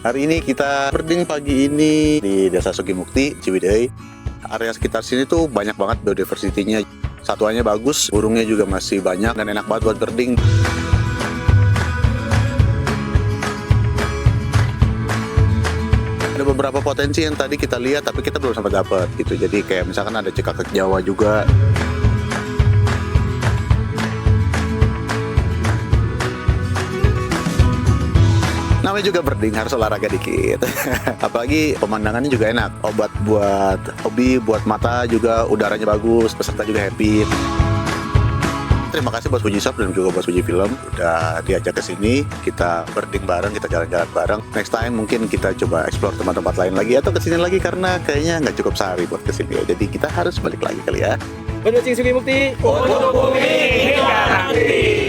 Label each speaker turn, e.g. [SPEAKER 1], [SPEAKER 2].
[SPEAKER 1] Hari ini kita birding pagi ini di Desa Sugihmukti, Ciwidey. Area sekitar sini tuh banyak banget biodiversity-nya. Satuannya bagus, burungnya juga masih banyak dan enak banget buat birding. Ada beberapa potensi yang tadi kita lihat tapi kita belum sempat dapat gitu. Jadi kayak misalkan ada cekakak Jawa juga. Namanya juga birding, harus olahraga dikit. Apalagi pemandangannya juga enak. Obat buat hobi, buat mata juga, udaranya bagus, peserta juga happy. Terima kasih buat Fuji Shop dan juga buat Fuji Film udah diajak ke sini. Kita birding bareng, kita jalan-jalan bareng. Next time mungkin kita coba explore tempat-tempat lain lagi atau kesini lagi karena kayaknya nggak cukup sehari buat kesini. Jadi kita harus balik lagi kali ya.
[SPEAKER 2] Sugihmukti, untuk bumi hingga nanti.